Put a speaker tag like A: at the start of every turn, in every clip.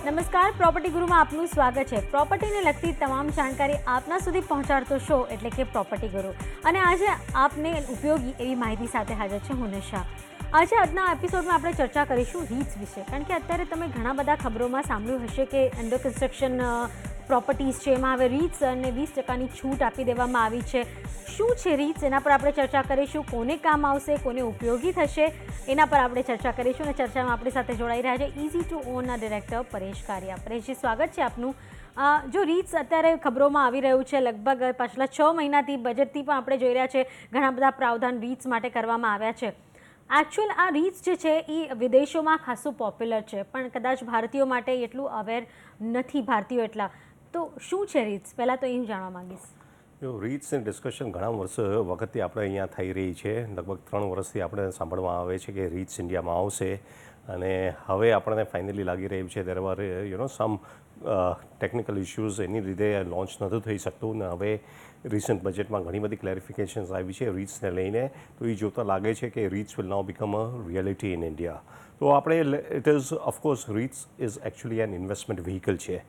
A: નમસ્કાર, પ્રોપર્ટી ગુરુમાં આપનું સ્વાગત છે। પ્રોપર્ટીને લગતી તમામ જાણકારી આપના સુધી પહોંચાડતો શો એટલે કે પ્રોપર્ટી ગુરુ, અને આજે આપને ઉપયોગી એવી માહિતી સાથે હાજર છે હું નિશા। આજે આજના એપિસોડમાં આપણે ચર્ચા કરીશું રીટ્સ વિશે, કારણ કે અત્યારે તમે ઘણા બધા ખબરોમાં સાંભળ્યું હશે કે અંડર કન્સ્ટ્રક્શન પ્રોપર્ટીઝ છે, એમાં હવે રીટ્સ અને 20% છૂટ આપી દેવામાં આવી છે। શું છે રીટ્સ, એના પર આપણે ચર્ચા કરીશું। કોને કામ આવશે, કોને ઉપયોગી થશે, એના પર આપણે ચર્ચા કરીશું। અને ચર્ચામાં આપણી સાથે જોડાઈ રહ્યા છે ઇઝી ટુ ઓનના ડિરેક્ટર પરેશ કારિયા। પરેશજી, સ્વાગત છે આપનું। જો રીટ્સ અત્યારે ખબરોમાં આવી રહ્યું છે, લગભગ પાછલા 6 મહિનાથી બજેટથી પણ આપણે જોઈ રહ્યા છે ઘણા બધા પ્રાવધાન રીટ્સ માટે કરવામાં આવ્યા છે। એકચ્યુઅલ આ રીટ્સ જે છે એ વિદેશોમાં ખાસું પોપ્યુલર છે, પણ કદાચ ભારતીયો માટે એટલું અવેર નથી ભારતીયો એટલા। તો શું છે રીટ્સ, પહેલાં તો એ જાણવા માંગીશ।
B: જો રીટ્સની ડિસ્કશન ઘણા વખતથી આપણે અહીંયા થઈ રહી છે। લગભગ 3 વર્ષથી આપણે સાંભળવામાં આવે છે કે રીટ્સ ઇન્ડિયામાં આવશે, અને હવે આપણને ફાઇનલી લાગી રહ્યું છે there are some technical issues, એની લીધે લોન્ચ નહોતું થઈ શકતું, ને હવે રિસન્ટ બજેટમાં ઘણી બધી ક્લેરિફિકેશન્સ આવી છે રીટ્સને લઈને। તો એ જોતાં લાગે છે કે REITs will now become a reality in India. તો આપણે it is of course REITs is actually an investment vehicle છે,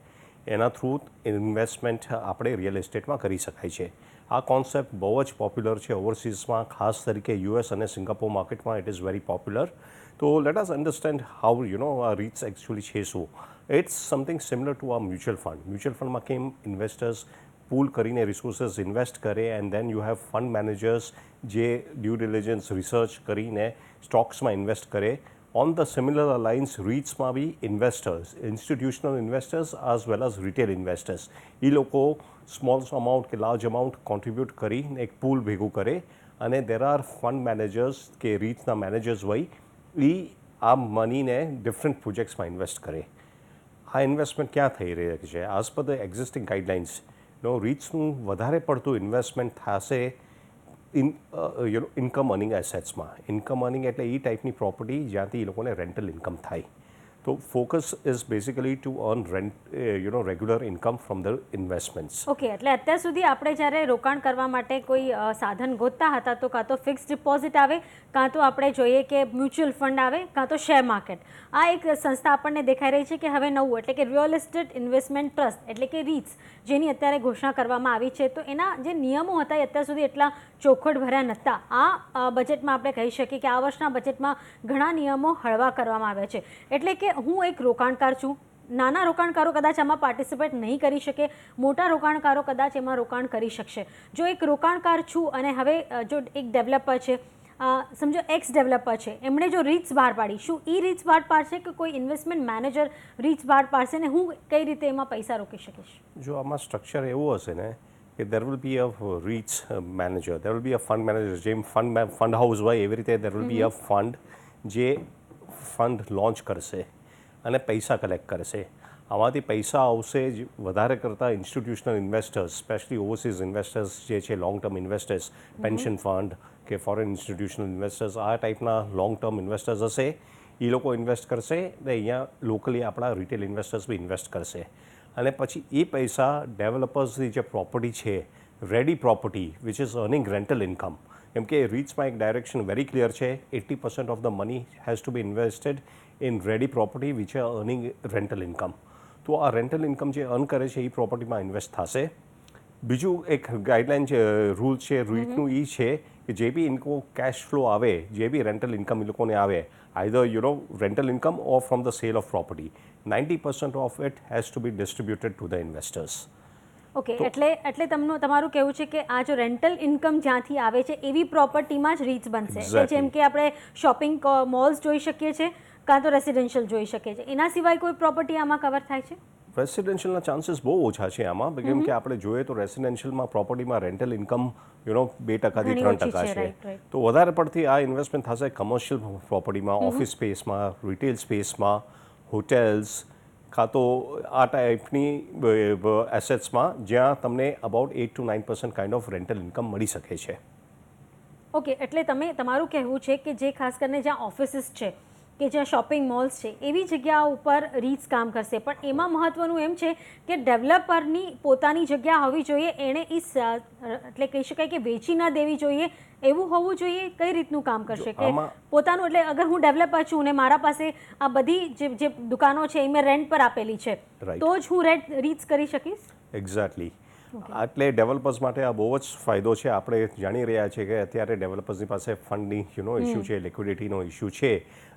B: એના થ્રુ ઇન્વેસ્ટમેન્ટ આપણે રિયલ એસ્ટેટમાં કરી શકાય છે। આ કોન્સેપ્ટ બહુ જ પોપ્યુલર છે ઓવરસીઝમાં, ખાસ તરીકે યુએસ અને સિંગાપોર માર્કેટમાં ઇટ ઇઝ વેરી પોપ્યુલર। તો લેટ અસ અન્ડરસ્ટેન્ડ હાઉ આ રીટ્સ એકચ્યુઅલી છે શું। ઇટ્સ સમથિંગ સિમિલર ટુ આ મ્યુચ્યુઅલ ફંડ। મ્યુચ્યુઅલ ફંડમાં કેમ ઇન્વેસ્ટર્સ પૂલ કરીને રિસોર્સિસ ઇન્વેસ્ટ કરે, and then you have fund managers જે ડ્યુ ડિલિજન્સ રિસર્ચ કરીને સ્ટોક્સમાં ઇન્વેસ્ટ કરે। On the similar lines, REITsમાં બી investors, institutional investors as well as retail investors, એ લોકો સ્મોલ અમાઉન્ટ કે લાર્જ અમાઉન્ટ કોન્ટ્રીબ્યુટ કરીને એક પૂલ ભેગું કરે, અને દેર આર ફંડ મેનેજર્સ કે રીટ્સના મેનેજર્સ હોય, એ આ મનીને ડિફરન્ટ પ્રોજેક્ટ્સમાં ઇન્વેસ્ટ કરે। આ ઇન્વેસ્ટમેન્ટ ક્યાં થઈ રહી છે? As per the existing guidelines રીટ્સનું વધારે પડતું ઇન્વેસ્ટમેન્ટ થશે ઇન્કમ અર્નિંગ એસેટ્સમાં। ઇન્કમ અર્નિંગ એટલે એ ટાઈપની પ્રોપર્ટી જ્યાંથી એ લોકોને રેન્ટલ ઇન્કમ થાય। તો focus is basically to earn regular income from the investments.
A: Okay, એટલે અત્યાર સુધી આપણે જ્યારે રોકાણ કરવા માટે કોઈ સાધન ગોતતા હતા તો કાં તો ફિક્સ ડિપોઝિટ આવે, કાં તો આપણે જોઈએ કે મ્યુચ્યુઅલ ફંડ આવે, કાં તો શેર માર્કેટ। આ એક સંસ્થા આપણને દેખાઈ રહી છે કે હવે નવું એટલે કે રિયલ એસ્ટેટ ઇન્વેસ્ટમેન્ટ ટ્રસ્ટ એટલે કે રીટ્સ, જેની અત્યારે ઘોષણા કરવામાં આવી છે। તો એના જે નિયમો હતા એ અત્યાર સુધી એટલા ચોખવટ ભર્યા નહોતા। આ બજેટમાં આપણે કહી શકીએ કે આ વર્ષના બજેટમાં ઘણા નિયમો હળવા કરવામાં આવ્યા છે। એટલે કે હું એક રોકાણકાર છું, નાના રોકાણકારો કદાચ આમાં પાર્ટિસિપેટ નહીં કરી શકે, મોટા રોકાણકારો કદાચ એમાં રોકાણ કરી શકશે। જો એક રોકાણકાર છું અને હવે જો એક ડેવલપર છે, સમજો એક્સ ડેવલપર છે, એમણે જો રીટ્સ બહાર પાડી, શું એ રીટ્સ બહાર પાડશે કે કોઈ ઇન્વેસ્ટમેન્ટ મેનેજર રીટ્સ બહાર પાડશે, ને હું કઈ રીતે એમાં પૈસા રોકી શકીશ?
B: જો આમાં સ્ટ્રક્ચર એવું હશે ને કે there will be a REITs manager, there will be a fund manager, જેમ ફંડ હાઉસ હોય એવી રીતે there will be a fund જે ફંડ લોન્ચ કરશે અને પૈસા કલેક્ટ કરશે। આમાંથી પૈસા આવશે જ વધારે કરતાં institutional investors, specially overseas investors જે છે, long term investors, pension fund કે ફોરેન ઇન્સ્ટિટ્યુશનલ ઇન્વેસ્ટર્સ, આ ટાઈપના લોંગ ટર્મ ઇન્વેસ્ટર્સ હશે, એ લોકો ઇન્વેસ્ટ કરશે, ને અહીંયા લોકલી આપણા રિટેલ ઇન્વેસ્ટર્સ બી ઇન્વેસ્ટ કરશે। અને પછી એ પૈસા ડેવલપર્સની જે પ્રોપર્ટી છે, ready property which is earning rental income, કેમ કે રીટ્સમાં એક ડાયરેક્શન વેરી ક્લિયર છે, 80% of the money has to be invested in ready property which are earning rental income. તો આ રેન્ટલ ઇન્કમ જે અર્ન કરે છે એ પ્રોપર્ટીમાં ઇન્વેસ્ટ થશે। બીજું એક ગાઈડલાઇન છે, રૂલ છે રીટનું, એ છે કે જે બી ઇન્કો કેશ ફ્લો આવે, જે બી રેન્ટલ ઇન્કમ એ લોકોને આવે, either rental income or from the sale of property, 90% of it has to be distributed to the investors.
A: Okay, એટલે તમારું કહેવું છે કે આ જો રેન્ટલ ઇન્કમ જ્યાંથી આવે છે એવી પ્રોપર્ટીમાં જ રીટ્સ બનશે। એટલે જેમ કે આપણે શોપિંગ મોલ્સ જોઈ શકીએ છીએ, કાં તો રેસિડેન્શિયલ જોઈ શકીએ છીએ, એના સિવાય કોઈ પ્રોપર્ટી આમાં કવર થાય છે?
B: રેસિડેન્શિયલના ચાન્સીસ બહુ ઓછા છે આમાં, કેમ કે આપણે જોઈએ તો રેસિડેન્શિયલમાં પ્રોપર્ટીમાં રેન્ટલ ઇન્કમ 2%થી 3% છે। તો વધારે પડતી આ ઇન્વેસ્ટમેન્ટ થશે કમર્શિયલ પ્રોપર્ટીમાં, ઓફિસ સ્પેસમાં, રિટેલ સ્પેસમાં, હોટેલ્સ, કાં તો આ ટાઈપની એસેટ્સમાં જ્યાં તમને about 8 to 9% kind of rental income મળી શકે છે।
A: ઓકે, એટલે તમારું કહેવું છે કે જે ખાસ કરીને જ્યાં ઓફિસીસ છે કે જ્યાં શોપિંગ મોલ્સ છે એવી જગ્યાઓ ઉપર રીટ્સ કામ કરશે, પણ એમાં મહત્ત્વનું એમ છે કે ડેવલપરની પોતાની જગ્યા હોવી જોઈએ, એણે એટલે કહી શકાય કે વેચી ન દેવી જોઈએ એવું હોવું જોઈએ. કઈ રીતનું કામ કરશે કે પોતાનું, એટલે અગર હું ડેવલપર છું ને મારા પાસે આ બધી જે દુકાનો છે એ મેં રેન્ટ પર આપેલી છે તો જ હું રીટ્સ કરી શકીશ?
B: એક્ઝેક્ટલી. એટલે ડેવલપર્સ માટે આ બહુ જ ફાયદો છે. આપણે જાણી રહ્યા છીએ કે અત્યારે ડેવલપર્સની પાસે ફંડની ઇસ્યુ છે, લિક્વિડિટીનો ઇસ્યુ છે,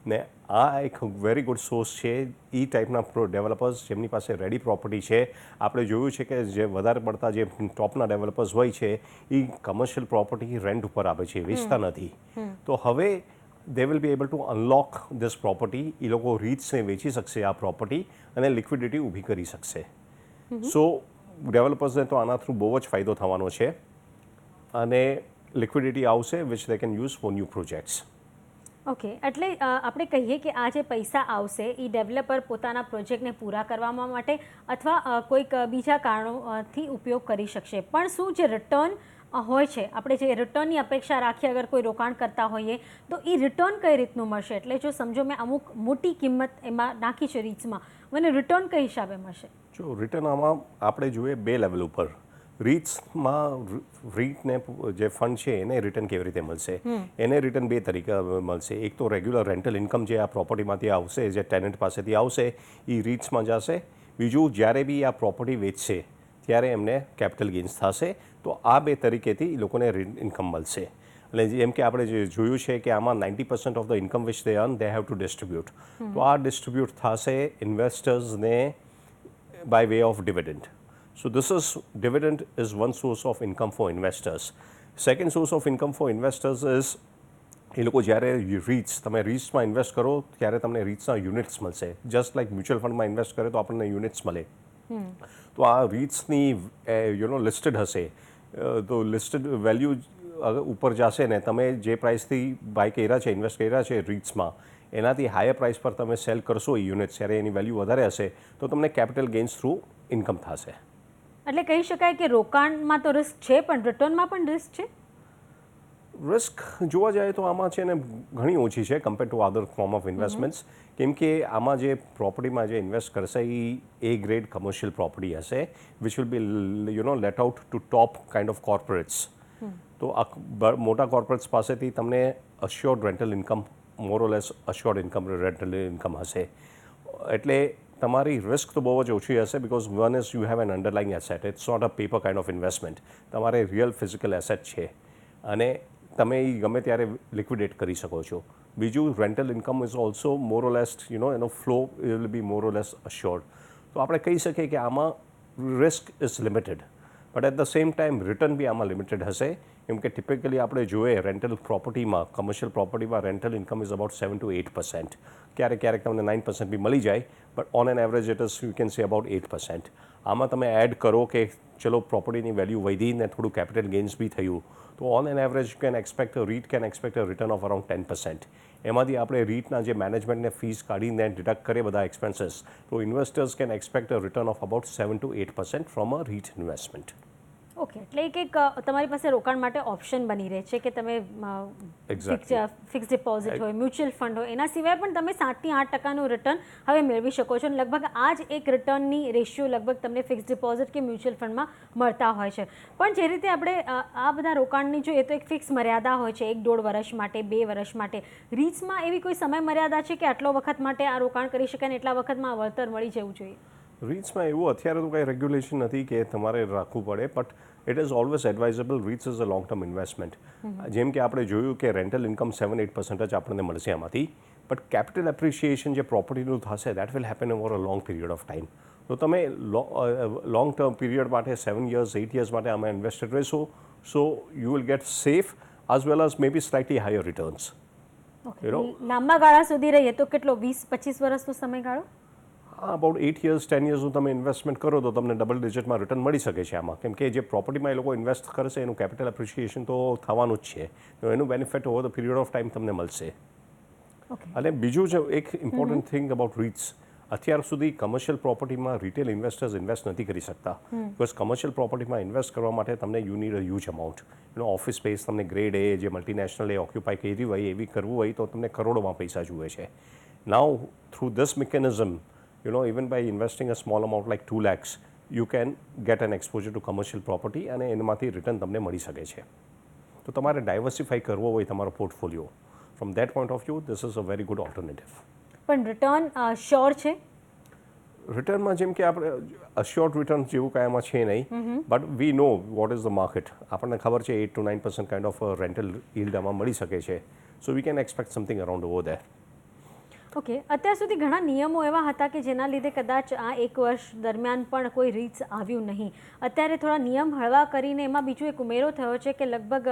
B: ને આ એક વેરી ગુડ સોર્સ છે એ ટાઈપના ડેવલપર્સ જેમની પાસે રેડી પ્રોપર્ટી છે. આપણે જોયું છે કે જે વધારે પડતા જે ટોપના ડેવલપર્સ હોય છે એ કમર્શિયલ પ્રોપર્ટી રેન્ટ ઉપર આપે છે, વેચતા નથી. તો હવે they will be able to unlock this property. એ લોકો રીટ્સને વેચી શકશે આ પ્રોપર્ટી અને લિક્વિડિટી ઊભી કરી શકશે. સો ડેવલપર્સને તો આના થ્રુ બહુ જ ફાયદો થવાનો છે અને લિક્વિડિટી આવશે which they can use for new projects.
A: Okay, એટલે આપણે કહીએ કે આ જે પૈસા આવશે એ ડેવલપર પોતાના પ્રોજેક્ટને પૂરા કરવા માટે અથવા કોઈક બીજા કારણોથી ઉપયોગ કરી શકશે, પણ શું જે રિટર્ન હોય છે, આપણે જે રિટર્નની અપેક્ષા રાખીએ અગર કોઈ રોકાણ કરતા હોઈએ તો એ રિટર્ન કઈ રીતનું મળશે? એટલે જો સમજો મેં અમુક મોટી કિંમત એમાં નાખી છે રીટ્સમાં, મને રિટર્ન કઈ હિસાબે મળશે?
B: જો રિટર્ન આમાં આપણે જોઈએ બે લેવલ ઉપર. રીટ્સમાં રીટને જે ફંડ છે એને રિટર્ન કેવી રીતે મળશે? એને રિટર્ન બે તરીકે મળશે. એક તો રેગ્યુલર રેન્ટલ ઇન્કમ જે આ પ્રોપર્ટીમાંથી આવશે, જે ટેનન્ટ પાસેથી આવશે એ રીટ્સમાં જશે. બીજું, જ્યારે બી આ પ્રોપર્ટી વેચશે ત્યારે એમને કેપિટલ ગેઇન્સ થશે. તો આ બે તરીકેથી એ લોકોને ઇન્કમ મળશે. એટલે જેમ કે આપણે જે જોયું છે કે આમાં 90% of the income which they earn they have to distribute. તો આ ડિસ્ટ્રીબ્યુટ થશે ઇન્વેસ્ટર્સને by way of dividend. So this is dividend is one source of income for investors. Second source of income for investors is એ લોકો જ્યારે તમે રીટ્સમાં invest કરો ત્યારે તમને રીટ્સના units મળશે. જસ્ટ લાઈક મ્યુચ્યુઅલ ફંડમાં ઇન્વેસ્ટ કરે તો આપણને યુનિટ્સ મળે. તો આ રીટ્સની લિસ્ટેડ હશે તો લિસ્ટેડ વેલ્યુ ઉપર જશે ને તમે જે પ્રાઇસથી બાય કર્યા છે, ઇન્વેસ્ટ કર્યા છે રીટ્સમાં, એનાથી હાયર પ્રાઇસ પર તમે સેલ કરશો એ યુનિટ્સ, જ્યારે એની વેલ્યુ વધારે હશે તો તમને કેપિટલ ગેઇન્સ થ્રુ ઇન્કમ થશે.
A: એટલે કહી શકાય કે રોકાણમાં તો રિસ્ક છે પણ રિટર્નમાં પણ રિસ્ક છે?
B: રિસ્ક જોવા જાય તો આમાં છે ને ઘણી ઓછી છે compare to other form of investments. કેમ કે આમાં જે પ્રોપર્ટીમાં જે ઇન્વેસ્ટ કરશે એ એ ગ્રેડ કમર્શિયલ પ્રોપર્ટી હશે which will be let out to top kind of corporates. તો આ મોટા કોર્પોરેટ્સ પાસેથી તમને assured rental income, more or less assured income, rental income હશે. એટલે તમારી રિસ્ક તો બહુ જ ઓછી હશે because one is you have an underlying asset. It's not a paper kind of investment. તમારે રિયલ ફિઝિકલ એસેટ છે અને તમે એ ગમે ત્યારે લિક્વિડેટ કરી શકો છો. બીજું, rental income is also more or less એનો flow will be more or less assured. તો આપણે કહી શકીએ કે આમાં risk is limited but at the same time return બી આમાં લિમિટેડ હશે. કેમ કે ટિપિકલી આપણે જોઈએ રેન્ટલ પ્રોપર્ટીમાં, કમર્શિયલ પ્રોપર્ટીમાં rental income is about 7 to 8%. ક્યારેક તમને 9% બી મળી જાય but on an average it is you can say about 8%. આમાં તમે એડ કરો કે ચલો પ્રોપર્ટીની વેલ્યુ વધીને થોડું કેપિટલ ગેઇન્સ બી થયું તો on an average you can expect REIT can expect a return of around 10%. એમાંથી આપણે રીટના જે મેનેજમેન્ટને ફીસ કાઢીને ડિડક્ટ કરીએ બધા એક્સપેન્સીસ તો investors can expect a return of about 7 to 8% from a REIT investment.
A: Okay, એટલે એક તમારી પાસે રોકાણ માટે ઓપ્શન બની રહે છે કે તમે ફિક્સ ડિપોઝિટ હોય, મ્યુચ્યુઅલ ફંડ હોય, એના સિવાય પણ તમે 7 થી 8% રિટર્ન હવે મેળવી શકો છો. અને લગભગ આ જ એક રિટર્નની રેશિયો લગભગ તમને ફિક્સ ડિપોઝિટ કે મ્યુચ્યુઅલ ફંડમાં મળતા હોય છે. પણ જે રીતે આપણે આ બધા રોકાણની જોઈએ તો એક ફિક્સ મર્યાદા હોય છે, 1-1.5 વર્ષ માટે, 2 વર્ષ માટે. રીટ્સમાં એવી કોઈ સમય મર્યાદા છે કે આટલો વખત માટે આ રોકાણ કરી શકાય ને એટલા વખતમાં વળતર મળી જવું જોઈએ?
B: રીટ્સમાં એવું અત્યારે તો કંઈ રેગ્યુલેશન નથી કે તમારે રાખવું પડે but it is always advisable. REITs is a long term investment. જેમ કે આપણે જોયું કે રેન્ટલ ઇન્કમ 7-8% જ આપણને મળશે આમાંથી બટ કેપિટલ એપ્રિસિએશન જે પ્રોપર્ટીનું થશે that will happen over a long period of time. તો તમે લોંગ ટર્મ પીરિયડ માટે 7 years, 8 years માટે આમાં ઇન્વેસ્ટેડ રહેશો so you will get safe as well as maybe slightly higher returns.
A: લાંબા ગાળા સુધી રહીએ તો કેટલો 20-25 વર્ષનો સમયગાળો?
B: અબાઉટ 8 years, 10 yearsનું તમે ઇન્વેસ્ટમેન્ટ કરો તો તમને ડબલ ડિજિટમાં રિટર્ન મળી શકે છે આમાં. કેમ કે જે પ્રોપર્ટીમાં એ લોકો ઇન્વેસ્ટ કરશે એનું કેપિટલ એપ્રિસિએશન તો થવાનું જ છે. તો એનું benefit over the period of time તમને મળશે. અને બીજું જ એક ઇમ્પોર્ટન્ટ થિંગ અબાઉટ રીટ્સ, અત્યાર સુધી કમર્શિયલ પ્રોપર્ટીમાં રિટેલ ઇન્વેસ્ટર્સ ઇન્વેસ્ટ નથી કરી શકતા બિકોઝ કમર્શિયલ પ્રોપર્ટીમાં ઇન્વેસ્ટ કરવા માટે તમને you need a huge amount. Office space તમને ગ્રેડ એ જે મલ્ટીનેશનલ એ ઓક્યુપાય કરી હોય એવી કરવું હોય તો તમને કરોડોમાં પૈસા જુએ છે. Now through this mechanism even by investing a small amount like 2 lakhs you can get an exposure to commercial property અને એમાંથી રિટર્ન તમને મળી શકે છે. તો તમારે ડાયવર્સિફાઈ કરવો હોય તમારો portfolio, from that point of view this is a very good alternative.
A: પણ રિટર્ન શ્યોર છે?
B: રિટર્નમાં જેમ કે આપણે અશ્યોર્ડ રિટર્ન જેવું કાંઈ એમાં છે નહીં, but we know what is the market. આપણને ખબર છે 8 to 9% kind of rental yield આમાં મળી શકે છે. So we can expect something around over there.
A: Okay, અત્યાર સુધી ઘણા નિયમો એવા હતા કે જેના લીધે કદાચ આ 1 વર્ષ દરમિયાન પણ કોઈ રીટ્સ આવ્યું નહીં. અત્યારે થોડા નિયમ હળવા કરીને એમાં બીજું એક ઉમેરો થયો છે કે લગભગ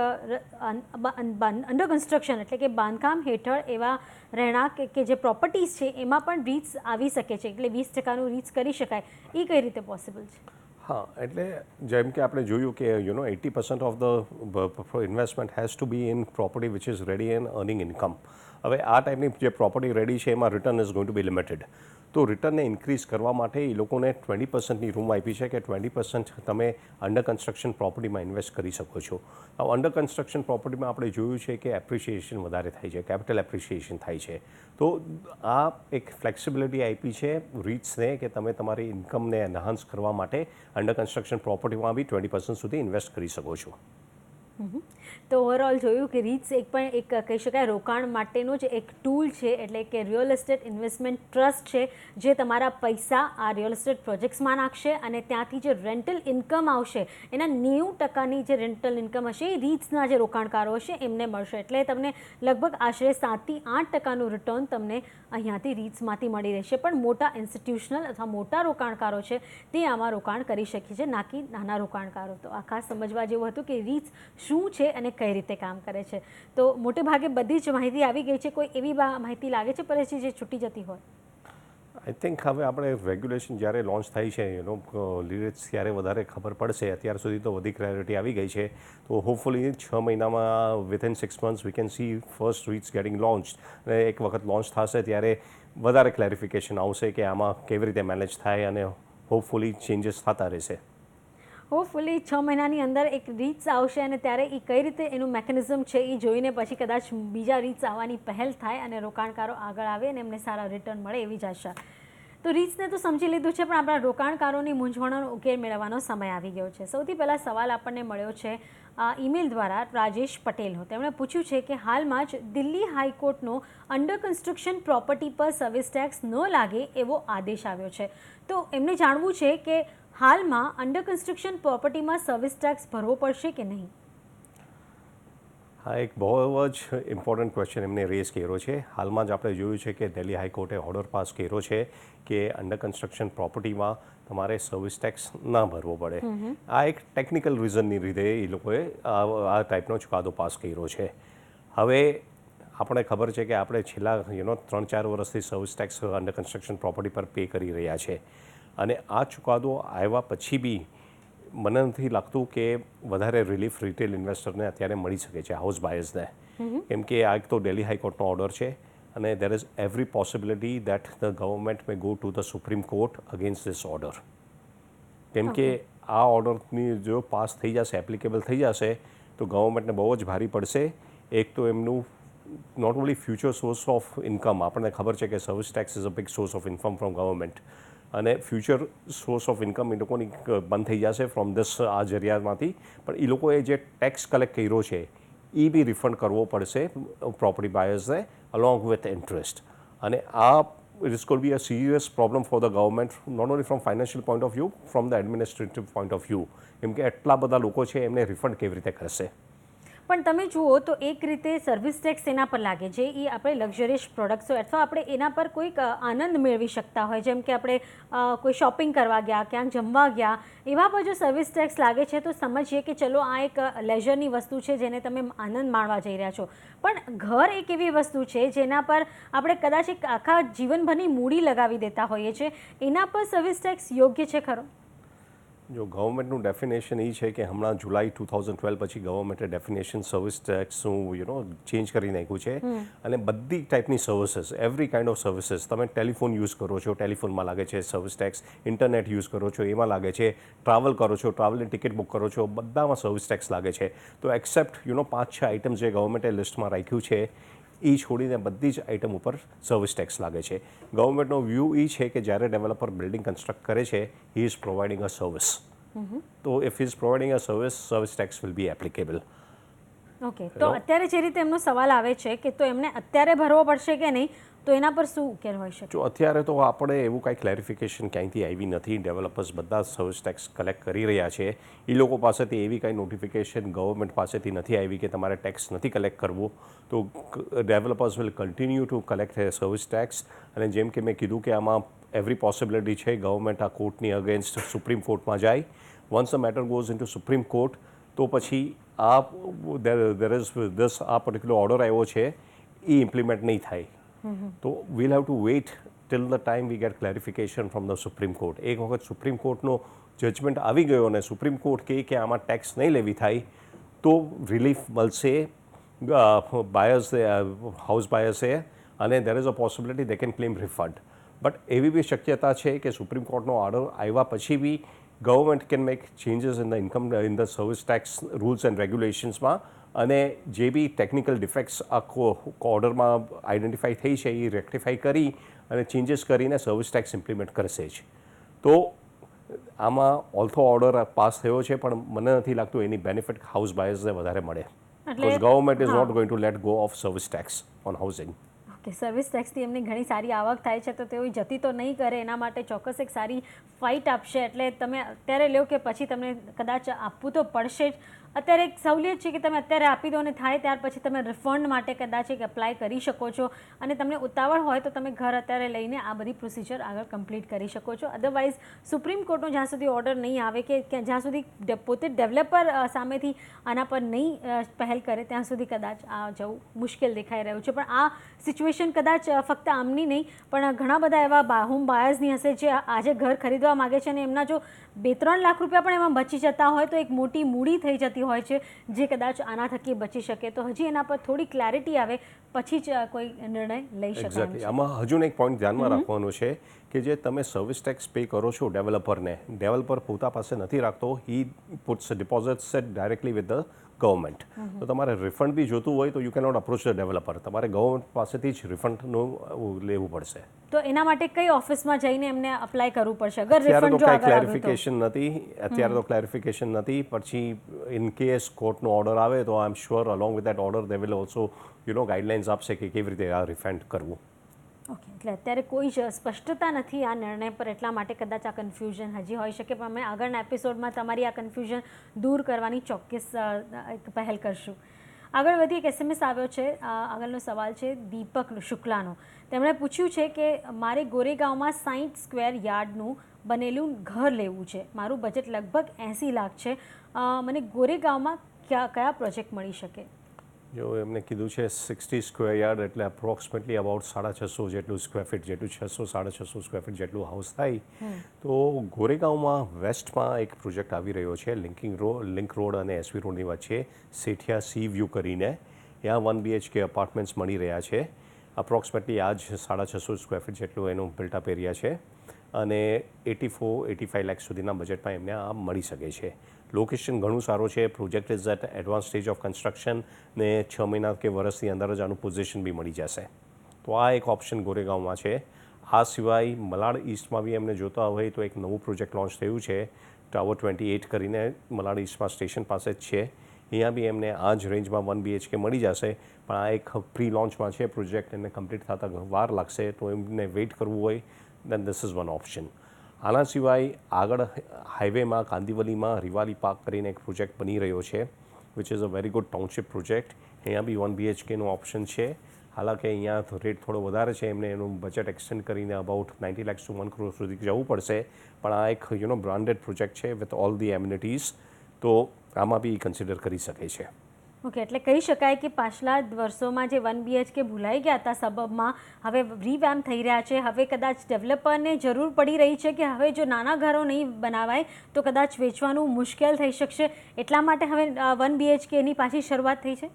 A: અંડર કન્સ્ટ્રક્શન એટલે કે બાંધકામ હેઠળ એવા રહેણાંક કે જે પ્રોપર્ટીઝ છે એમાં પણ રીટ્સ આવી શકે છે, એટલે 20% રીટ્સ કરી શકાય. એ કઈ રીતે પોસિબલ છે?
B: હા, એટલે જેમ કે આપણે જોયું કે 80% of the investment has to be in property which is ready and earning income. હવે આ ટાઈપની જે પ્રોપર્ટી રેડી છે એમાં return is going to be limited. તો રિટર્નને ઇન્ક્રીઝ કરવા માટે એ લોકોને 20%ની રૂમ આપી છે કે 20% તમે અંડર કન્સ્ટ્રક્શન પ્રોપર્ટીમાં ઇન્વેસ્ટ કરી શકો છો. હવે અંડર કન્સ્ટ્રક્શન પ્રોપર્ટીમાં આપણે જોયું છે કે એપ્રિશિએશન વધારે થાય છે, કેપિટલ એપ્રિશિએશન થાય છે. તો આ એક ફ્લેક્સિબિલિટી આપી છે રીટ્સને કે તમે તમારી ઇન્કમને એનહાન્સ કરવા માટે અંડર કન્સ્ટ્રક્શન પ્રોપર્ટીમાં બી 20% સુધી ઇન્વેસ્ટ કરી શકો છો.
A: તો ઓવરઓલ જોયું કે રીટ્સ એક કહી શકાય રોકાણ માટેનો જ એક ટૂલ છે, એટલે કે રિયલ એસ્ટેટ ઇન્વેસ્ટમેન્ટ ટ્રસ્ટ છે જે તમારા પૈસા આ રિયલ એસ્ટેટ પ્રોજેક્ટ્સમાં નાખશે અને ત્યાંથી જે રેન્ટલ ઇન્કમ આવશે એના 90%ની જે રેન્ટલ ઇન્કમ હશે એ રીટ્સના જે રોકાણકારો હશે એમને મળશે. એટલે તમને લગભગ આશરે 7 થી 8% રિટર્ન તમને અહીંયાથી રીટ્સમાંથી મળી રહેશે. પણ મોટા ઇન્સ્ટિટ્યુશનલ અથવા મોટા રોકાણકારો છે તે આમાં રોકાણ કરી શકે છે, ના કે નાના રોકાણકારો. તો આ ખાસ સમજવા જેવું હતું કે રીટ્સ શું છે અને કઈ રીતે કામ કરે છે. તો મોટે ભાગે બધી જ માહિતી આવી ગઈ છે. કોઈ એવી માહિતી લાગે છે પરેશજી જે છૂટી જતી હોય?
B: આઈ થિંક હવે આપણે રેગ્યુલેશન જ્યારે લોન્ચ થાય છે લીડ્સ ત્યારે વધારે ખબર પડશે. અત્યાર સુધી તો બધી ક્લેરિટી આવી ગઈ છે. તો હોપફુલી 6 મહિનામાં within 6 months we can see first REITs getting launch. અને એક વખત લોન્ચ થશે ત્યારે વધારે ક્લેરિફિકેશન આવશે કે આમાં કેવી રીતે મેનેજ થાય અને હોપફુલી ચેન્જીસ થતા રહેશે.
A: હોપફુલી 6 મહિનાની અંદર એક રીટ્સ આવશે અને ત્યારે એ કઈ રીતે એનું મેકેનિઝમ છે એ જોઈને પછી કદાચ બીજા રીટ્સ આવવાની પહેલ થાય અને રોકાણકારો આગળ આવે અને એમને સારા રિટર્ન મળે એવી જ આશા. તો રીટ્સને તો સમજી લીધું છે, પણ આપણા રોકાણકારોની મૂંઝવણનો ઉકેલ મેળવવાનો સમય આવી ગયો છે. સૌથી પહેલાં સવાલ આપણને મળ્યો છે ઈમેલ દ્વારા રાજેશ પટેલનો. તેમણે પૂછ્યું છે કે હાલમાં જ દિલ્હી હાઈકોર્ટનો અંડર કન્સ્ટ્રક્શન પ્રોપર્ટી પર સર્વિસ ટેક્સ ન લાગે એવો આદેશ આવ્યો છે. તો એમને જાણવું છે કે હાલમાં અંડર કન્સ્ટ્રક્શન પ્રોપર્ટીમાં સર્વિસ ટેક્સ ભરવો પડશે કે નહીં?
B: હા, એક બહુ જ ઇમ્પોર્ટન્ટ ક્વેશ્ચન એમને રેઝ કર્યો છે. હાલમાં જ આપણે જોયું છે કે દિલ્હી હાઈકોર્ટે ઓર્ડર પાસ કર્યો છે કે અંડર કન્સ્ટ્રક્શન પ્રોપર્ટીમાં તમારે સર્વિસ ટેક્સ ના ભરવો પડે. આ એક ટેકનિકલ રીઝનની લીધે એ લોકોએ આ ટાઈપનો ચુકાદો પાસ કર્યો છે. હવે આપણે ખબર છે કે આપણે છેલ્લા 3-4 વર્ષથી service tax under construction property પર પે કરી રહ્યા છે. અને આ ચુકાદો આવ્યા પછી બી મને નથી લાગતું કે વધારે રિલીફ રિટેલ ઇન્વેસ્ટરને અત્યારે મળી શકે છે, હાઉસ બાયર્સને. કેમ કે આ એક તો દિલ્હી હાઈકોર્ટનો ઓર્ડર છે અને there is every possibility that the government may go to the Supreme court against this order. કેમ કે આ ઓર્ડરની જો પાસ થઈ જશે, એપ્લિકેબલ થઈ જશે તો ગવર્મેન્ટને બહુ જ ભારી પડશે. એક તો એમનું not only future source of income, આપણને ખબર છે કે service tax is a big source of income from government, અને ફ્યુચર સોર્સ ઓફ ઇન્કમ એ લોકોની બંધ થઈ જશે ફ્રોમ ધીસ આ જરિયામાંથી. પણ એ લોકોએ જે ટેક્સ કલેક્ટ કર્યો છે એ બી રિફંડ કરવો પડશે પ્રોપર્ટી બાયર્સને અલોંગ વિથ ઇન્ટરેસ્ટ. અને આ it's could be a serious problem for the government, not only from financial point of view, from the administrative point of view. કેમ કે એટલા બધા લોકો છે એમને રિફંડ કેવી રીતે કરશે?
A: પણ તમે જુઓ તો એક રીતે સર્વિસ ટેક્સ એના પર લાગે છે એ આપણે લક્ઝરિયસ પ્રોડક્ટ્સ હોય અથવા આપણે એના પર કોઈક આનંદ મેળવી શકતા હોય, જેમ કે આપણે કોઈ શોપિંગ કરવા ગયા, ક્યાંક જમવા ગયા, એવા પર જો સર્વિસ ટેક્સ લાગે છે તો સમજીએ કે ચલો આ એક લેઝરની વસ્તુ છે જેને તમે આનંદ માણવા જઈ રહ્યા છો. પણ ઘર એક એવી વસ્તુ છે જેના પર આપણે કદાચ એક આખા જીવનભરની મૂડી લગાવી દેતા હોઈએ છીએ, એના પર સર્વિસ ટેક્સ યોગ્ય છે ખરો?
B: જો ગવર્મેન્ટનું ડેફિનેશન એ છે કે હમણાં જુલાઈ 2012 પછી ગવર્મેન્ટે ડેફિનેશન સર્વિસ ટેક્સનું ચેન્જ કરી નાખ્યું છે. અને બધી ટાઈપની services, every kind of services, તમે ટેલિફોન યુઝ કરો છો ટેલિફોનમાં લાગે છે સર્વિસ ટેક્સ, ઇન્ટરનેટ યુઝ કરો છો એમાં લાગે છે, ટ્રાવેલ કરો છો ટ્રાવેલની ટિકિટ બુક કરો છો બધામાં સર્વિસ ટેક્સ લાગે છે. તો એક્સેપ્ટ 5-6 આઇટમ્સ જે ગવર્મેન્ટે લિસ્ટમાં રાખ્યું છે એ છોડીને બધી જ આઇટમ ઉપર સર્વિસ ટેક્સ લાગે છે. ગવર્મેન્ટનો વ્યૂ એ છે કે જ્યારે ડેવલપર બિલ્ડિંગ કન્સ્ટ્રક્ટ કરે છે he is providing a service. તો if is providing a service tax will be applicable.
A: Okay, તો અત્યારે જે રીતે એમનો સવાલ આવે છે કે તો એમને અત્યારે ભરવો પડશે કે નહીં, તો એના પર શું ઉકેલ હોઈ શકે?
B: જો અત્યારે તો આપણે એવું કાંઈ ક્લેરિફિકેશન ક્યાંયથી આવી નથી. ડેવલપર્સ બધા સર્વિસ ટેક્સ કલેક્ટ કરી રહ્યા છે. એ લોકો પાસેથી એવી કાંઈ નોટિફિકેશન ગવર્મેન્ટ પાસેથી નથી આવી કે તમારે ટેક્સ નથી કલેક્ટ કરવું. તો developers will continue two collect service tax. અને જેમ કે મેં કીધું કે આમાં એવરી પોસિબિલિટી છે ગવર્મેન્ટ આ કોર્ટની અગેન્સ્ટ સુપ્રીમ કોર્ટમાં જાય. Once a matter goes in to Supreme Court તો પછી આ પર્ટિક્યુલર ઓર્ડર આવ્યો છે એ ઇમ્પ્લિમેન્ટ નહીં થાય. તો we'll have to wait till the time we get clarification from the Supreme Court. એક વખત સુપ્રીમ કોર્ટનો જજમેન્ટ આવી ગયો અને સુપ્રીમ કોર્ટ કહે કે આમાં ટેક્સ નહીં લેવી થાય તો રિલીફ મળશે બાયર્સને, હાઉસ બાયર્સે, અને there is a possibility they can claim refund. But એવી બી શક્યતા છે કે સુપ્રીમ કોર્ટનો ઓર્ડર આવ્યા પછી બી government can make changes in the service tax rules and રેગ્યુલેશન્સમાં, અને જે બી ટેકનિકલ ડિફેક્ટ્સ આ ઓર્ડરમાં આઈડેન્ટિફાઈ થઈ છે એ રેક્ટિફાઈ કરી અને ચેન્જીસ કરીને સર્વિસ ટેક્સ ઇમ્પ્લિમેન્ટ કરશે જ. તો આમાં ઓલ્થો ઓર્ડર પાસ થયો છે પણ મને નથી લાગતું એની બેનિફિટ હાઉસ બાયર્સને વધારે મળે. Because government is not going to let go of service tax on housing.
A: કે સર્વિસ ટેક્સથી એમની ઘણી સારી આવક થાય છે, તો તેઓ જતી તો નહીં કરે. એના માટે ચોક્કસ એક સારી ફાઇટ આપશે. એટલે તમે અત્યારે લો કે પછી તમને કદાચ આપવું તો પડશે જ. અત્યારે એક સહુલિયત છે કે તમે અત્યારે આપી દો અને થાય ત્યાર પછી તમે રિફંડ માટે કદાચ એક એપ્લાય કરી શકો છો. અને તમને ઉતાવળ હોય તો તમે ઘર અત્યારે લઈને આ બધી પ્રોસિજર આગળ કમ્પ્લીટ કરી શકો છો. અધરવાઇઝ સુપ્રીમ કોર્ટનો જ્યાં સુધી ઓર્ડર નહીં આવે કે જ્યાં સુધી પોતે ડેવલપર સામેથી આના પર નહીં પહેલ કરે ત્યાં સુધી કદાચ આ જવું મુશ્કેલ દેખાઈ રહ્યું છે. પણ આ સિચ્યુએશન કદાચ ફક્ત આમની નહીં પણ ઘણા બધા એવા હોમ બાયર્સની હશે જે આજે ઘર ખરીદવા માગે છે અને એમના જો 2-3 લાખ રૂપિયા પણ એમાં બચી જતા હોય તો એક મોટી મૂડી થઈ જતી હોય છે જે કદાચ આના થકી બચી શકે. તો હજી એના પર થોડી ક્લેરિટી આવે પછી જ કોઈ નિર્ણય લઈ શકાય.
B: એક્ઝેક્ટલી. આમાં હજુ એક પોઈન્ટ ધ્યાનમાં રાખવાનું છે કે જે તમે સર્વિસ ટેક્સ પે કરો છો ડેવલપરને, ડેવલપર પોતા પાસે નથી રાખતો. He puts deposits directly with the government. તો તમારે રિફંડ બી જોતું હોય તો you can not approach the developer. તમારે ગવર્મેન્ટ પાસેથી જ રિફંડનું લેવું પડશે.
A: તો એના માટે કઈ ઓફિસમાં જઈને એમને અપ્લાય કરવું પડશે અગર
B: અત્યારે તો
A: રિફંડ જો
B: કાંઈ
A: આગળ આવ્યું તો?
B: ક્લેરિફિકેશન નથી. અત્યારે તો ક્લેરિફિકેશન નથી. પછી ઇન કેસ કોર્ટનો ઓર્ડર આવે તો I am sure along with that order they will also guidelines આપશે કે કેવી રીતે આ રિફંડ કરવું.
A: ઓકે, એટલે અત્યારે કોઈ જ સ્પષ્ટતા નથી આ નિર્ણય પર, એટલા માટે કદાચ આ કન્ફ્યુઝન હજી હોઈ શકે. પણ અમે આગળના એપિસોડમાં તમારી આ કન્ફ્યુઝન દૂર કરવાની ચોક્કસ એક પહેલ કરશું. આગળ વધી એક SMS આવ્યો છે. આગળનો સવાલ છે દીપક શુક્લાનો. તેમણે પૂછ્યું છે કે મારે ગોરેગાંવમાં 60 સ્ક્વેર યાર્ડનું બનેલું ઘર લેવું છે. મારું બજેટ લગભગ 80 લાખ છે. મને ગોરેગાંવમાં કયા પ્રોજેક્ટ મળી શકે?
B: જો એમને કીધું છે 60 સ્ક્વેર યાર્ડ એટલે અપ્રોક્સિમેટલી અબાઉટ 650 જેટલું સ્ક્વેર ફીટ જેટલું 600-650 સ્ક્વેર ફીટ જેટલું હાઉસ થાય. તો ગોરેગાંવમાં વેસ્ટમાં એક પ્રોજેક્ટ આવી રહ્યો છે લિંક રોડ અને એસવી રોડની વચ્ચે સેઠિયા સી વ્યૂ કરીને. ત્યાં 1 BHK અપાર્ટમેન્ટ્સ મળી રહ્યા છે. અપ્રોક્સિમેટલી આ જ 650 સ્ક્વેર ફીટ જેટલું એનું બિલ્ટઅપ એરિયા છે અને 84-85 લાખ સુધીના બજેટમાં એમને આ મળી શકે છે. લોકેશન ઘણું સારું છે. Project is at advance stage of construction ને 6 મહિના કે વર્ષની અંદર જ આનું પોઝિશન બી મળી જશે. તો આ એક ઓપ્શન ગોરેગાંવમાં છે. આ સિવાય મલાડ ઈસ્ટમાં બી એમને જોતા હોય તો એક નવું પ્રોજેક્ટ લોન્ચ થયું છે ટાવર 28 કરીને મલાડ ઈસ્ટમાં સ્ટેશન પાસે જ છે. અહીંયા બી એમને આ જ રેન્જમાં 1 BHK મળી જશે. પણ આ એક પ્રી લોન્ચમાં છે પ્રોજેક્ટ, એને કમ્પ્લીટ થતાં વાર લાગશે. તો એમને વેઇટ કરવું હોય દેન ધીસ ઇઝ વન ઓપ્શન. આના સિવાય આગળ હાઈવેમાં કાંદિવલીમાં રિવાલી પાર્ક કરીને એક પ્રોજેક્ટ બની રહ્યો છે which is a very good township project. અહીંયા બી 1 BHKનું ઓપ્શન છે. હાલાકી અહીંયા રેટ થોડો વધારે છે. એમને એનું બજેટ એક્સટેન્ડ કરીને અબાઉટ 90 lakhs to 1 crore સુધી જવું પડશે. પણ આ એક બ્રાન્ડેડ પ્રોજેક્ટ છે વિથ ઓલ ધી એમ્યુનિટીઝ. તો આમાં બી કન્સિડર કરી શકે છે.
A: ઓકે, એટલે કહી શકાય કે પાછલા વર્ષોમાં જે 1 BHK ભૂલાઈ ગયા હતા સબબમાં હવે રીવેમ્પ થઈ રહ્યા છે. હવે કદાચ ડેવલપરને જરૂર પડી રહી છે કે હવે જો નાના ઘરો નહીં બનાવાય તો કદાચ વેચવાનું મુશ્કેલ થઈ શકશે. એટલા માટે હવે 1 BHKની પાછી શરૂઆત થઈ છે.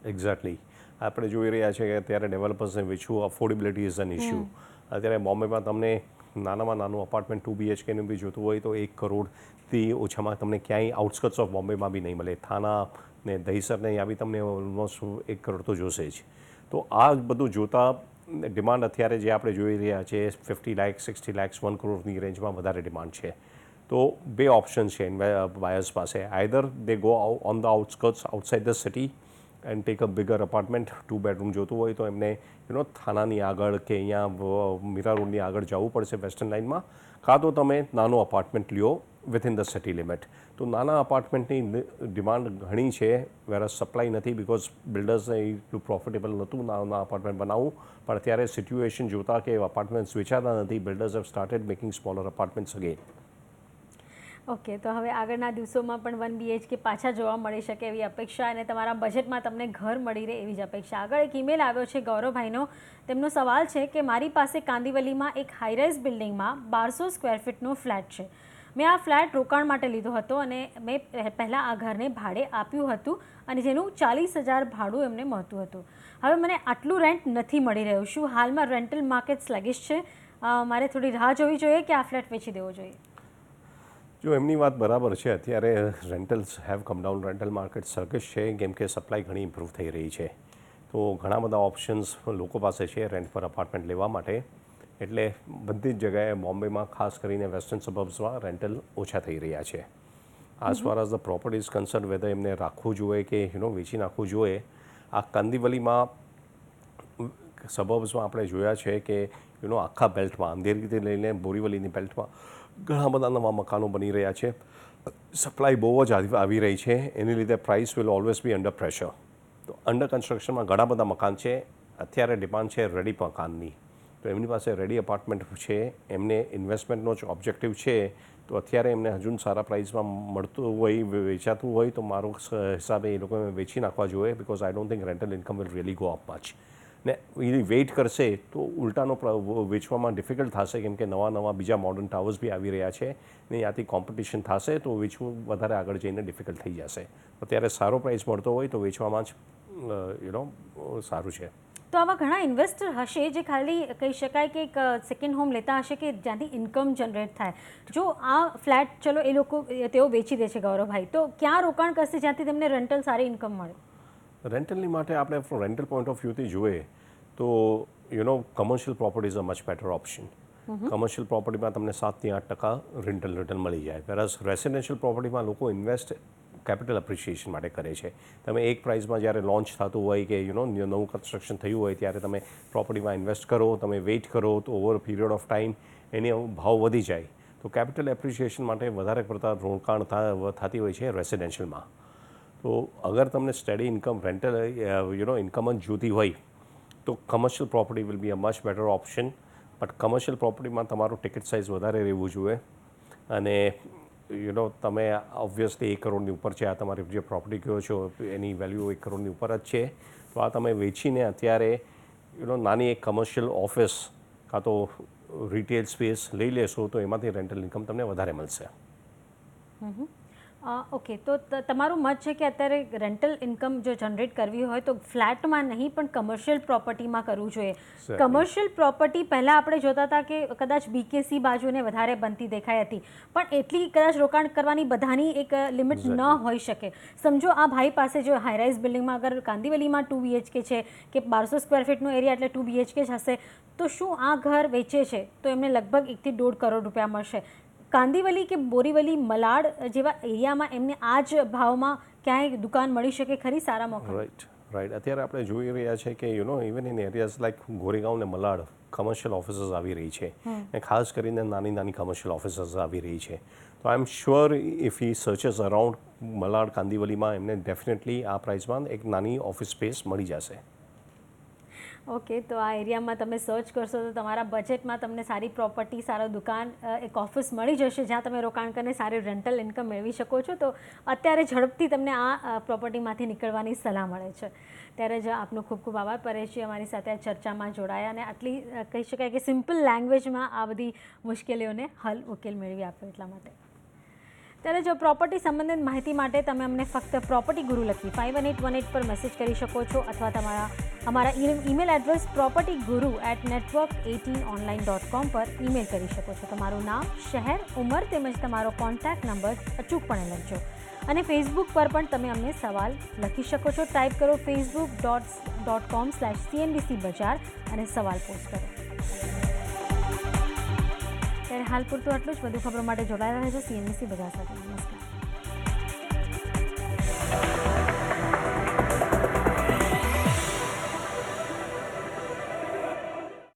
B: એક્ઝેક્ટલી. આપણે જોઈ રહ્યા છીએ કે અત્યારે ડેવલપર્સને વેચવું અફોર્ડેબિલિટી ઇઝ એન ઇશ્યુ. અત્યારે બોમ્બેમાં તમને નાનામાં નાનું અપાર્ટમેન્ટ 2 BHKનું બી જોતું હોય તો 1 કરોડથી ઓછામાં તમને ક્યાંય આઉટસ્કટ્સ ઓફ બોમ્બેમાં બી નહીં મળે. થાના ને દહીસર ને અહીંયા બી તમને ઓલમોસ્ટ 1 કરોડ તો જોશે જ. તો આ બધું જોતાં ડિમાન્ડ અત્યારે જે આપણે જોઈ રહ્યા છે 50 લાખ 60 લાખ 1 કરોડની રેન્જમાં વધારે ડિમાન્ડ છે. તો બે ઓપ્શન છે બાયર્સ પાસે. Either they go on the outskirts outside the city and take a bigger apartment 2 bedroom જોતું હોય તો એમને થાનાની આગળ કે અહીંયા મીરા રોડની આગળ જવું પડશે વેસ્ટર્ન લાઇનમાં, કાં તો તમે નાનો અપાર્ટમેન્ટ લ્યો વિથિન ધ સિટી લિમિટ. તો નાના અપાર્ટમેન્ટની ડિમાન્ડ ઘણી છે, વેરાઝ સપ્લાય નથી, બિકોઝ બિલ્ડર્સને એટલું પ્રોફિટેબલ નહોતું નાના અપાર્ટમેન્ટ બનાવવું. પણ અત્યારે સિચ્યુએશન જોતાં કે અપાર્ટમેન્ટ્સ વેચાતા નથી, builders have started making smaller apartments again.
A: Okay, તો હવે આગળના દિવસોમાં પણ 1 BHK પાછા જોવા મળી શકે એવી અપેક્ષા અને તમારા બજેટમાં તમને ઘર મળી રહે એવી જ અપેક્ષા. આગળ એક ઈમેલ આવ્યો છે ગૌરવભાઈનો. તેમનો સવાલ છે કે મારી પાસે કાંદિવલીમાં એક હાઈરાઇઝ બિલ્ડિંગમાં 1200 સ્ક્વેર ફીટનો ફ્લેટ છે. મેં આ ફ્લેટ રોકાણ માટે લીધો હતો અને મેં પહેલાં આ ઘરને ભાડે આપ્યું હતું અને જેનું 40,000 ભાડું એમને મળતું હતું. હવે મને આટલું રેન્ટ નથી મળી રહ્યું. શું હાલમાં રેન્ટલ માર્કેટ સ્લેગિશ છે? મારે થોડી રાહ જોવી જોઈએ કે આ ફ્લેટ વેચી દેવો જોઈએ?
B: જો એમની વાત બરાબર છે, અત્યારે rentals have come down, rental market circus છે, કેમ કે સપ્લાય ઘણી ઇમ્પ્રૂવ થઈ રહી છે. તો ઘણા બધા ઓપ્શન્સ લોકો પાસે છે રેન્ટ પર અપાર્ટમેન્ટ લેવા માટે. એટલે બધી જ જગ્યાએ બોમ્બેમાં ખાસ કરીને વેસ્ટર્ન સબર્બ્સમાં રેન્ટલ ઓછા થઈ રહ્યા છે. As far as the property is concern, whether એમને રાખવું જોઈએ કે વેચી નાખવું જોઈએ. આ કાંદિવલીમાં સબર્બ્સમાં આપણે જોયા છે કે આખા બેલ્ટમાં અંધેરીથી લઈને બોરીવલીની બેલ્ટમાં ઘણા બધા નવા મકાનો બની રહ્યા છે. સપ્લાય બહુ જ આવી રહી છે, એની લીધે price will always be under pressure. તો અંડર કન્સ્ટ્રક્શનમાં ઘણા બધા મકાન છે. અત્યારે ડિમાન્ડ છે રેડી મકાનની. તો એમની પાસે રેડી અપાર્ટમેન્ટ છે, એમને ઇન્વેસ્ટમેન્ટનો જ ઓબ્જેક્ટિવ છે. તો અત્યારે એમને હજુ સારા પ્રાઇસમાં મળતું હોય, વેચાતું હોય તો મારો હિસાબે એ લોકોને વેચી નાખવા જોઈએ, because I don't think rental income will really go up much. ને એ વેઇટ કરશે તો ઉલટાનો વેચવામાં ડિફિકલ્ટ થશે, કેમ કે નવા બીજા મોડર્ન ટાવર્સ બી આવી રહ્યા છે ને ત્યાંથી કોમ્પિટિશન થશે તો વેચવું વધારે આગળ જઈને ડિફિકલ્ટ થઈ જશે. અત્યારે સારો પ્રાઇસ મળતો હોય તો વેચવામાં જ સારું છે.
A: તો આવા ઘણા ઇન્વેસ્ટર હશે જે ખાલી કહી શકાય કે એક સેકન્ડ હોમ લેતા હશે કે જ્યાંથી ઇન્કમ જનરેટ થાય. જો આ ફ્લેટ ચલો એ લોકો તેઓ વેચી દે છે ગૌરવભાઈ, તો ક્યાં રોકાણ કરશે જ્યાંથી તેમને રેન્ટલ સારી ઇન્કમ મળે?
B: રેન્ટલની માટે આપણે રેન્ટલ પોઈન્ટ ઓફ વ્યૂથી જોઈએ તો commercial property is a much better option. Commercial પ્રોપર્ટીમાં તમને 7 થી 8% રિટર્ન મળી જાય. વેરાઝ રેસિડેન્શિયલ પ્રોપર્ટીમાં લોકો ઇન્વેસ્ટ કેપિટલ એપ્રિશિએશન માટે કરે છે. તમે એક પ્રાઇસમાં જ્યારે લોન્ચ થતું હોય કે નવું કન્સ્ટ્રક્શન થયું હોય ત્યારે તમે પ્રોપર્ટીમાં ઇન્વેસ્ટ કરો, તમે વેઇટ કરો તો ઓવર પીરિયડ ઓફ ટાઈમ એની ભાવ વધી જાય. તો કેપિટલ એપ્રિશિએશન માટે વધારે પડતા રોકાણ થતી હોય છે રેસિડેન્શિયલમાં. તો અગર તમને સ્ટડી ઇન્કમ રેન્ટલ ઇન્કમ જ જોતી હોય તો commercial property will be a much better option. But commercial પ્રોપર્ટીમાં તમારું ટિકિટ સાઇઝ વધારે રહેવું જોઈએ અને તમે ઓબ્વિયસલી 1 કરોડની ઉપર છે. આ તમારી જે પ્રોપર્ટી કહો છો એની વેલ્યુ 1 કરોડની ઉપર જ છે. તો આ તમે વેચીને અત્યારે નાની એક કમર્શિયલ ઓફિસ કાં તો રિટેલ સ્પેસ લઈ લેશો તો એમાંથી રેન્ટલ ઇન્કમ તમને વધારે મળશે.
A: ઓકે, તો તમારું મત છે કે અત્યારે રેન્ટલ ઇન્કમ જો જનરેટ કરવી હોય તો ફ્લેટમાં નહીં પણ કમર્શિયલ પ્રોપર્ટીમાં કરવું જોઈએ. કમર્શિયલ પ્રોપર્ટી પહેલાં આપણે જોતા હતા કે કદાચ BKC બાજુને વધારે બનતી દેખાઈ હતી, પણ એટલી કદાચ રોકાણ કરવાની બધાની એક લિમિટ ન હોઈ શકે. સમજો આ ભાઈ પાસે જો હાઈરાઇઝ બિલ્ડિંગમાં અગર કાંદિવલીમાં 2 BHK છે કે 1200 સ્ક્વેર ફીટનો એરિયા એટલે 2 BHK જ હશે, તો શું આ ઘર વેચે છે તો એમને લગભગ 1 થી 1.5 કરોડ રૂપિયા મળશે. કાંદિવલી કે બોરીવલી, મલાડ જેવા એરિયામાં એમને આ જ ભાવમાં ક્યાંય દુકાન મળી શકે ખરી સારા મોકા?
B: રાઈટ. અત્યારે આપણે જોઈ રહ્યા છે કે even in areas like Goregaon ને મલાડ કમર્શિયલ ઓફિસીસ આવી રહી છે અને ખાસ કરીને નાની કમર્શિયલ ઓફિસીસ આવી રહી છે. તો I am sure if he searches around Malad કાંદિવલીમાં એમને ડેફિનેટલી આ પ્રાઇસમાં એક નાની ઓફિસ સ્પેસ મળી જશે.
A: ઓકે, તો આ એરિયામાં તમે સર્ચ કરશો તો તમારા બજેટમાં તમને સારી પ્રોપર્ટી, સારો દુકાન, એક ઓફિસ મળી જશે જ્યાં તમે રોકાણ કરીને સારી રેન્ટલ ઇન્કમ મેળવી શકો છો. તો અત્યારે ઝડપથી તમને આ પ્રોપર્ટીમાંથી નીકળવાની સલાહ મળે છે. ત્યારે જ આપનો ખૂબ ખૂબ આભાર પરેશજી, અમારી સાથે આ ચર્ચામાં જોડાયા અને આટલી કહી શકાય કે સિમ્પલ લેંગ્વેજમાં આ બધી મુશ્કેલીઓને ઉકેલ મેળવી આપ્યો એટલા માટે. ત્યારે જો પ્રોપર્ટી સંબંધિત માહિતી માટે તમે અમને ફક્ત પ્રોપર્ટી ગુરુ લખી 51818 પર મેસેજ કરી શકો છો અથવા અમારા ઈમેલ એડ્રેસ propertyguru@network18online.com પર ઈમેલ કરી શકો છો. તમારું નામ, શહેર, ઉંમર તેમજ તમારો કોન્ટેક્ટ નંબર અચૂકપણે લખજો. અને ફેસબુક પર પણ તમે અમને સવાલ લખી શકો છો. ટાઈપ કરો facebook.com/CNBC બજાર અને સવાલ પોસ્ટ કરો. ત્યારે હાલ પૂરતું આટલું જ. વધુ ખબરો માટે જોડાયેલા રહેજો CNBC બજાર સાથે. નમસ્કાર.